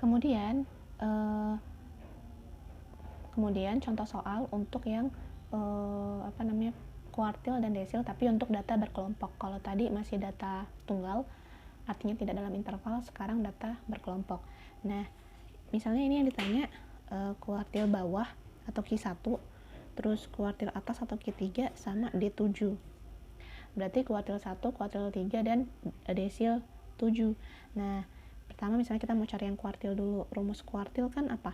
Kemudian contoh soal untuk yang kuartil dan desil, tapi untuk data berkelompok. Kalau tadi masih data tunggal, artinya tidak dalam interval, sekarang data berkelompok. Nah, misalnya ini yang ditanya kuartil bawah atau Q1, terus kuartil atas atau Q3 sama D7. Berarti kuartil 1, kuartil 3, dan desil 7. Nah, pertama misalnya kita mau cari yang kuartil dulu. Rumus kuartil kan apa?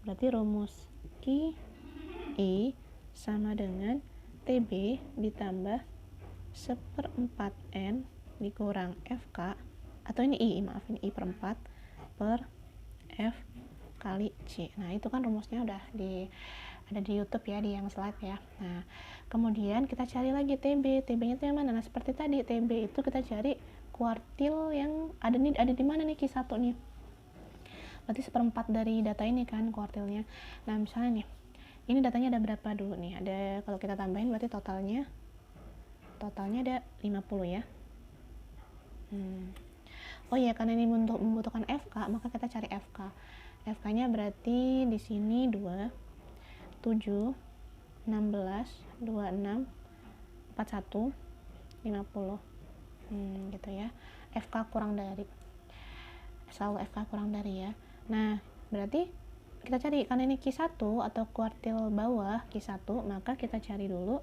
Berarti rumus QI sama dengan TB ditambah 1/4N dikurang FK, atau ini I, maaf, ini I per 4 per F kali C. Nah, itu kan rumusnya udah ada di YouTube ya, di yang slide ya. Nah, kemudian kita cari lagi TB. TB-nya itu yang mana? Nah, seperti tadi, TB itu kita cari kuartil yang ada di mana nih Q1 nih. Berarti 1/4 dari data ini kan kuartilnya. Nah, misalnya nih, ini datanya ada berapa dulu nih? Ada, kalau kita tambahin berarti totalnya ada 50 ya. Oh iya, karena ini untuk membutuhkan FK, maka kita cari FK. FK-nya berarti di sini 2, 7, 16, 26, 41, 50. Gitu ya. FK kurang dari. Selalu FK kurang dari ya. Nah, berarti kita cari, karena ini Q1 atau kuartil bawah Q1, maka kita cari dulu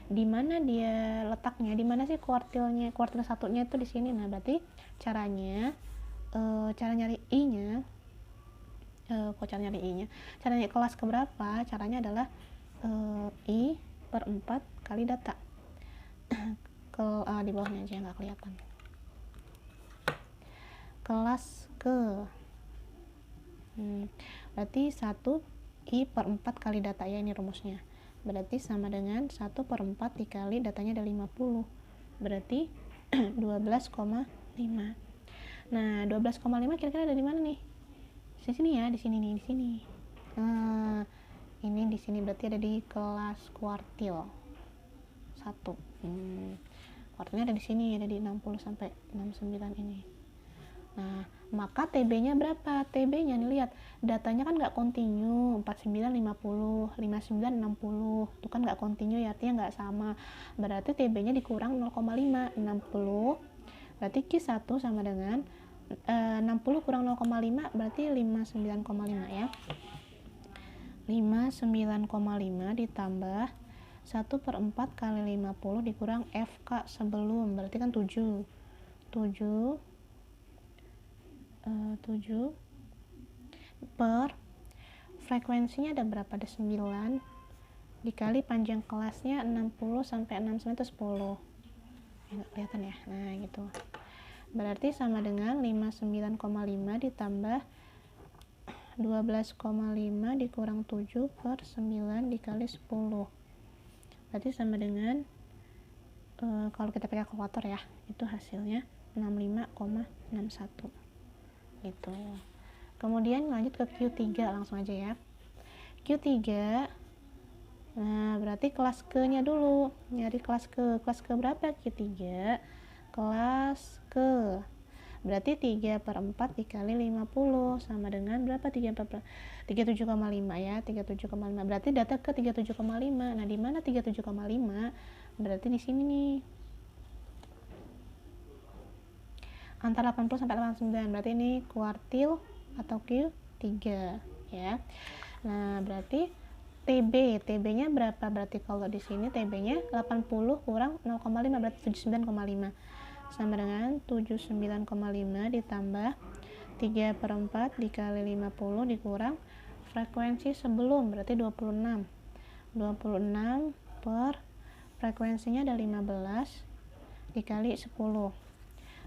di mana dia letaknya, di mana sih kuartilnya, kuartil satunya itu di sini. Nah, berarti caranya cara nyari I-nya, cara nyari kelas keberapa, caranya adalah I per 4 kali data. Di bawahnya aja nggak kelihatan. Kelas ke berarti 1 I per 4 kali data ya, ini rumusnya. Berarti sama dengan 1 per 4 dikali datanya ada 50. Berarti 12,5. Nah, 12,5 kira-kira ada di mana nih? Di sini ya, di sini nih, di sini. Nah, ini di sini berarti ada di kelas kuartil 1. Kuartilnya ada di sini, ada di 60 sampai 69 ini. Nah, maka TB-nya berapa? TB-nya nih, lihat, datanya kan nggak kontinu, 49, 50, 59, 60. Itu kan nggak kontinu ya, artinya nggak sama. Berarti TB-nya dikurang 0,5, 60. Berarti Q1 sama dengan 60 kurang 0,5 berarti 59,5 ya. 59,5 ditambah 1 per 4 kali 50 dikurang FK sebelum, berarti kan 7 per frekuensinya ada berapa? Ada 9 dikali panjang kelasnya 60 sampai 69 itu 10. Nggak kelihatan ya. Nah, gitu. Berarti sama dengan 59,5 ditambah 12,5 dikurang 7 per 9 dikali 10. Berarti sama dengan kalau kita pakai kalkulator ya, itu hasilnya 65,61. Gitu. Kemudian lanjut ke Q3 langsung aja ya. Q3, nah berarti kelas ke-nya dulu, nyari kelas ke berapa? Q3 kelas ke, berarti 3 per 4 dikali 50 sama dengan berapa? 37,5 ya, 37,5. Berarti data ke 37,5. Nah, di mana 37,5? Berarti di sini nih, antara 80 sampai 89. Berarti ini kuartil atau Q3 ya. Nah, berarti TB-nya berapa? Berarti kalau di sini TB-nya 80 kurang 0,5 berarti 79,5. Sama dengan 79,5 ditambah 3 per 4 dikali 50 dikurang frekuensi sebelum, berarti 26 per frekuensinya ada 15 dikali 10,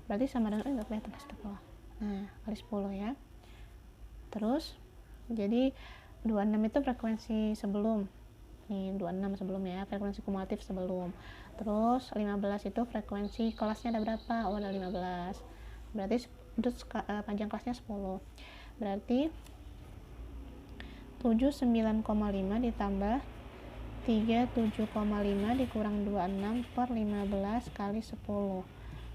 berarti sama dengan nggak kelihatan setelah. Nah, kali 10 ya. Terus jadi 26 itu frekuensi sebelum, nih 26 sebelum ya, frekuensi kumulatif sebelum. Terus 15 itu frekuensi kelasnya ada berapa? Oh, ada 15. Berarti itu panjang kelasnya 10. Berarti 79,5 ditambah 37,5 dikurang 26 per 15 kali 10.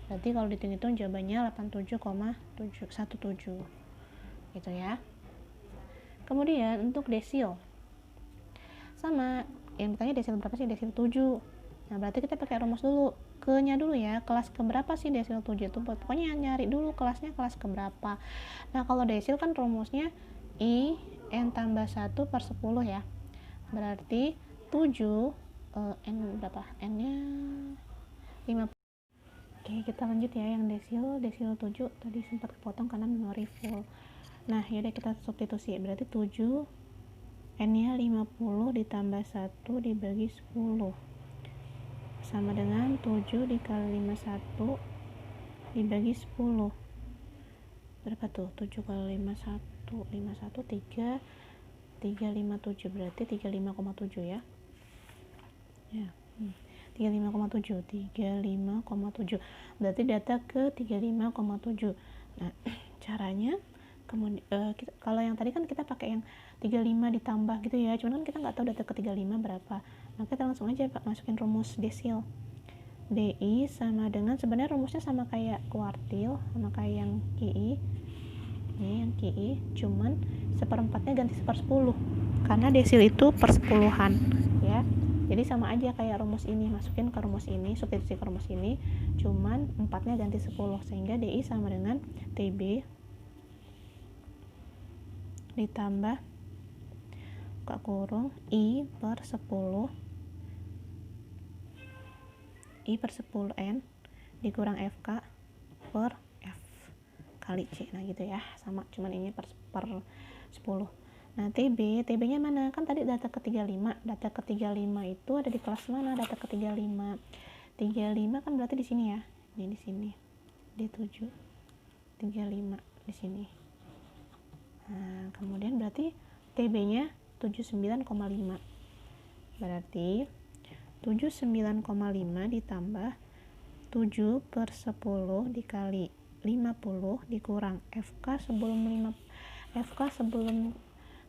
Berarti kalau dihitung jawabannya 87,17. gitu ya. Kemudian untuk desil sama, yang bertanya desil berapa sih? Desil 7. Nah berarti kita pakai rumus dulu, ke-nya dulu ya, kelas keberapa sih desil 7 itu, pokoknya nyari dulu kelasnya kelas keberapa. Nah kalau desil kan rumusnya I n tambah 1 per 10 ya, berarti 7 n berapa? N nya 50. Oke kita lanjut ya, yang desil 7 tadi sempat kepotong karena memori full. Nah yaudah kita substitusi, berarti 7 n nya 50 ditambah 1 dibagi 10 sama dengan 7 dikali 51 dibagi 10. Berapa tuh? 7 kali 51 357, berarti 35,7 ya. Ya. 35,7 berarti data ke 35,7. Nah caranya kemudian kalau yang tadi kan kita pakai yang 35 ditambah gitu ya, cuman kan kita nggak tahu data ke 35 berapa, maka kita langsung aja masukin rumus desil. DI sama dengan, sebenarnya rumusnya sama kayak kuartil, sama kayak yang KI ini, yang KI cuman seperempatnya ganti sepersepuluh karena desil itu persepuluhan ya. Jadi sama aja kayak rumus ini, masukin ke rumus ini, substitusi ke rumus ini, cuman 4-nya ganti 10, sehingga DI sama dengan TB ditambah buka kurung I per 10 N dikurang FK per F kali C. Nah gitu ya, sama, cuman ini per 10. Nah TB nya mana? Kan tadi data ke 35, data ke 35 itu ada di kelas mana? Data ke 35 kan berarti di sini ya, ini di sini D7 35 di sini. Nah kemudian berarti TB nya 79,5, berarti 79,5 ditambah 7 per 10 dikali 50 dikurang FK sebelum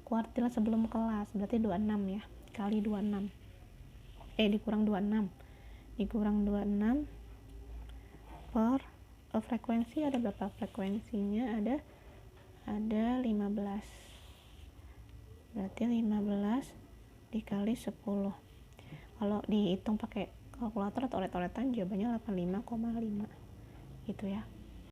kuartil sebelum kelas, berarti 26 ya, kali 26 dikurang 26 per frekuensi ada berapa? Frekuensinya ada 15, berarti 15 dikali 10. Kalau dihitung pakai kalkulator atau olet-oletan jawabannya 85,5 gitu ya.